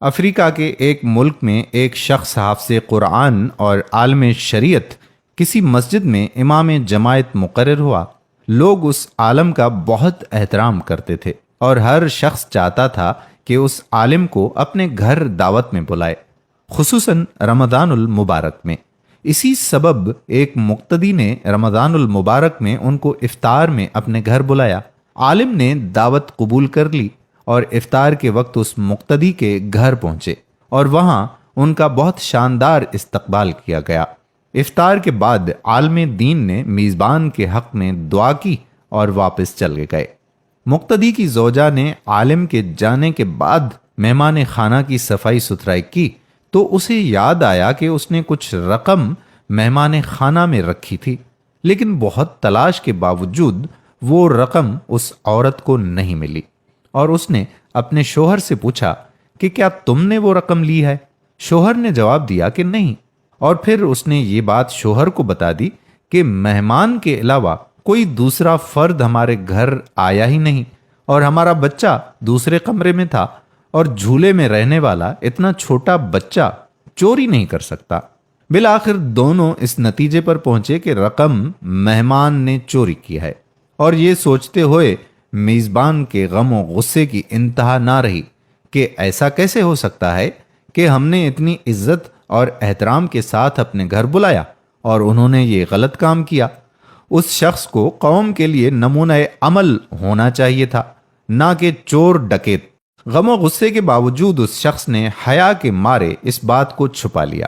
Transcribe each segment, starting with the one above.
افریقہ کے ایک ملک میں ایک شخص حافظ قرآن اور عالم شریعت کسی مسجد میں امام جماعت مقرر ہوا۔ لوگ اس عالم کا بہت احترام کرتے تھے اور ہر شخص چاہتا تھا کہ اس عالم کو اپنے گھر دعوت میں بلائے، خصوصاً رمضان المبارک میں۔ اسی سبب ایک مقتدی نے رمضان المبارک میں ان کو افطار میں اپنے گھر بلایا۔ عالم نے دعوت قبول کر لی اور افطار کے وقت اس مقتدی کے گھر پہنچے اور وہاں ان کا بہت شاندار استقبال کیا گیا۔ افطار کے بعد عالم دین نے میزبان کے حق میں دعا کی اور واپس چل گئے۔ مقتدی کی زوجہ نے عالم کے جانے کے بعد مہمان خانہ کی صفائی ستھرائی کی تو اسے یاد آیا کہ اس نے کچھ رقم مہمان خانہ میں رکھی تھی، لیکن بہت تلاش کے باوجود وہ رقم اس عورت کو نہیں ملی، اور اس نے اپنے شوہر سے پوچھا کہ کیا تم نے وہ رقم لی ہے؟ شوہر نے جواب دیا کہ نہیں، اور پھر اس نے یہ بات شوہر کو بتا دی کہ مہمان کے علاوہ کوئی دوسرا فرد ہمارے گھر آیا ہی نہیں، اور ہمارا بچہ دوسرے کمرے میں تھا، اور جھولے میں رہنے والا اتنا چھوٹا بچہ چوری نہیں کر سکتا۔ بالآخر دونوں اس نتیجے پر پہنچے کہ رقم مہمان نے چوری کی ہے، اور یہ سوچتے ہوئے میزبان کے غم و غصے کی انتہا نہ رہی کہ ایسا کیسے ہو سکتا ہے کہ ہم نے اتنی عزت اور احترام کے ساتھ اپنے گھر بلایا اور انہوں نے یہ غلط کام کیا۔ اس شخص کو قوم کے لیے نمونہ عمل ہونا چاہیے تھا، نہ کہ چور ڈکیت۔ غم و غصے کے باوجود اس شخص نے حیا کے مارے اس بات کو چھپا لیا،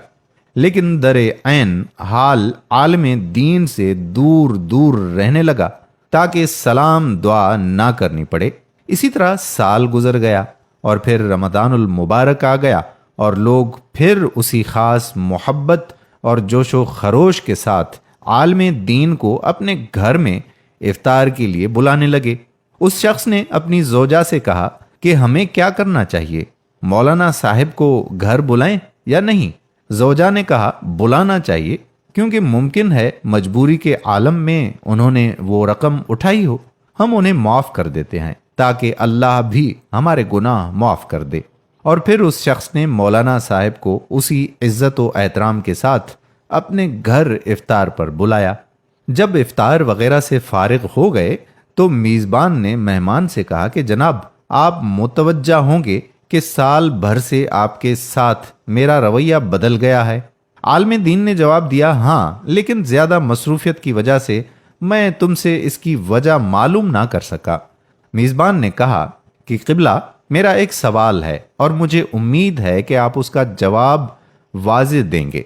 لیکن در عین حال عالم دین سے دور دور رہنے لگا تاکہ سلام دعا نہ کرنی پڑے۔ اسی طرح سال گزر گیا اور پھر رمضان المبارک آ گیا، اور لوگ پھر اسی خاص محبت اور جوش و خروش کے ساتھ عالم دین کو اپنے گھر میں افطار کے لیے بلانے لگے۔ اس شخص نے اپنی زوجہ سے کہا کہ ہمیں کیا کرنا چاہیے، مولانا صاحب کو گھر بلائیں یا نہیں؟ زوجہ نے کہا بلانا چاہیے، کیونکہ ممکن ہے مجبوری کے عالم میں انہوں نے وہ رقم اٹھائی ہو، ہم انہیں معاف کر دیتے ہیں تاکہ اللہ بھی ہمارے گناہ معاف کر دے۔ اور پھر اس شخص نے مولانا صاحب کو اسی عزت و احترام کے ساتھ اپنے گھر افطار پر بلایا۔ جب افطار وغیرہ سے فارغ ہو گئے تو میزبان نے مہمان سے کہا کہ جناب، آپ متوجہ ہوں گے کہ سال بھر سے آپ کے ساتھ میرا رویہ بدل گیا ہے۔ عالم دین نے جواب دیا ہاں، لیکن زیادہ مصروفیت کی وجہ سے میں تم سے اس کی وجہ معلوم نہ کر سکا۔ میزبان نے کہا کہ قبلہ، میرا ایک سوال ہے اور مجھے امید ہے کہ آپ اس کا جواب واضح دیں گے۔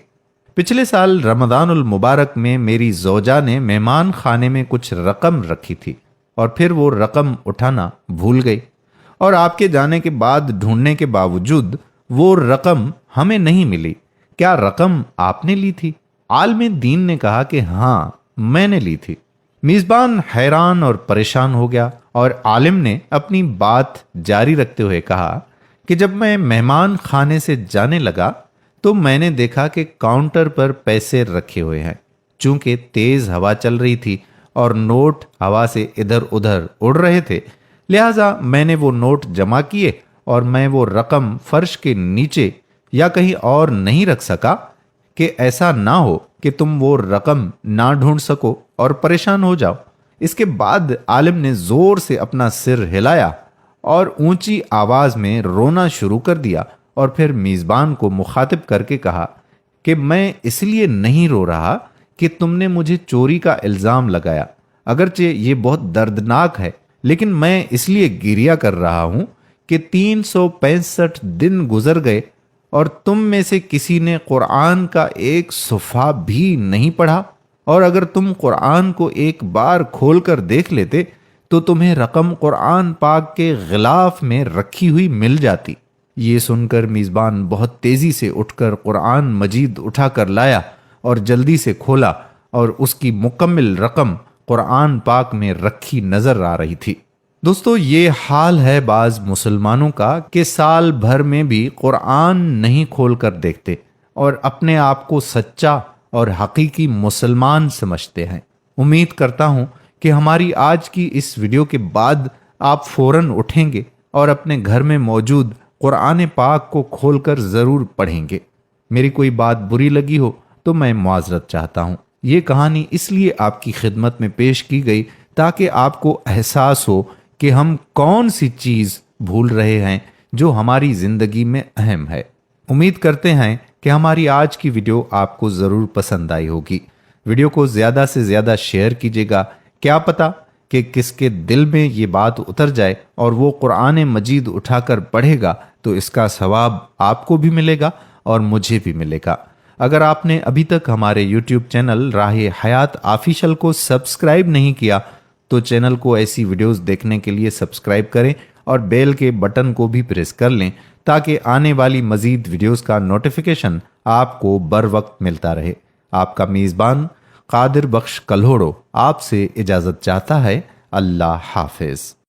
پچھلے سال رمضان المبارک میں میری زوجہ نے مہمان خانے میں کچھ رقم رکھی تھی اور پھر وہ رقم اٹھانا بھول گئی، اور آپ کے جانے کے بعد ڈھونڈنے کے باوجود وہ رقم ہمیں نہیں ملی۔ کیا رقم آپ نے لی تھی؟ عالم دین نے کہا کہ ہاں، میں نے لی تھی۔ میزبان حیران اور پریشان ہو گیا، اور عالم نے اپنی بات جاری رکھتے ہوئے کہا کہ جب میں مہمان خانے سے جانے لگا تو میں نے دیکھا کہ کاؤنٹر پر پیسے رکھے ہوئے ہیں۔ چونکہ تیز ہوا چل رہی تھی اور نوٹ ہوا سے ادھر ادھر اڑ رہے تھے، لہٰذا میں نے وہ نوٹ جمع کیے اور میں وہ رقم فرش کے نیچے یا کہیں اور نہیں رکھ سکا کہ ایسا نہ ہو کہ تم وہ رقم نہ ڈھونڈ سکو اور پریشان ہو جاؤ۔ اس کے بعد عالم نے زور سے اپنا سر ہلایا اور اونچی آواز میں رونا شروع کر دیا، اور پھر میزبان کو مخاطب کر کے کہا کہ میں اس لیے نہیں رو رہا کہ تم نے مجھے چوری کا الزام لگایا، اگرچہ یہ بہت دردناک ہے، لیکن میں اس لیے گریہ کر رہا ہوں کہ 365 دن گزر گئے اور تم میں سے کسی نے قرآن کا ایک صفحہ بھی نہیں پڑھا، اور اگر تم قرآن کو ایک بار کھول کر دیکھ لیتے تو تمہیں رقم قرآن پاک کے غلاف میں رکھی ہوئی مل جاتی۔ یہ سن کر میزبان بہت تیزی سے اٹھ کر قرآن مجید اٹھا کر لایا اور جلدی سے کھولا، اور اس کی مکمل رقم قرآن پاک میں رکھی نظر آ رہی تھی۔ دوستو، یہ حال ہے بعض مسلمانوں کا کہ سال بھر میں بھی قرآن نہیں کھول کر دیکھتے اور اپنے آپ کو سچا اور حقیقی مسلمان سمجھتے ہیں۔ امید کرتا ہوں کہ ہماری آج کی اس ویڈیو کے بعد آپ فوراً اٹھیں گے اور اپنے گھر میں موجود قرآن پاک کو کھول کر ضرور پڑھیں گے۔ میری کوئی بات بری لگی ہو تو میں معذرت چاہتا ہوں۔ یہ کہانی اس لیے آپ کی خدمت میں پیش کی گئی تاکہ آپ کو احساس ہو کہ ہم کون سی چیز بھول رہے ہیں جو ہماری زندگی میں اہم ہے۔ امید کرتے ہیں کہ ہماری آج کی ویڈیو آپ کو ضرور پسند آئی ہوگی۔ ویڈیو کو زیادہ سے زیادہ شیئر کیجیے گا، کیا پتہ کہ کس کے دل میں یہ بات اتر جائے اور وہ قرآن مجید اٹھا کر پڑھے گا تو اس کا ثواب آپ کو بھی ملے گا اور مجھے بھی ملے گا۔ اگر آپ نے ابھی تک ہمارے یوٹیوب چینل راہ حیات آفیشل کو سبسکرائب نہیں کیا تو چینل کو ایسی ویڈیوز دیکھنے کے لیے سبسکرائب کریں اور بیل کے بٹن کو بھی پریس کر لیں تاکہ آنے والی مزید ویڈیوز کا نوٹیفیکیشن آپ کو بر وقت ملتا رہے۔ آپ کا میزبان قادر بخش کلہوڑو آپ سے اجازت چاہتا ہے۔ اللہ حافظ۔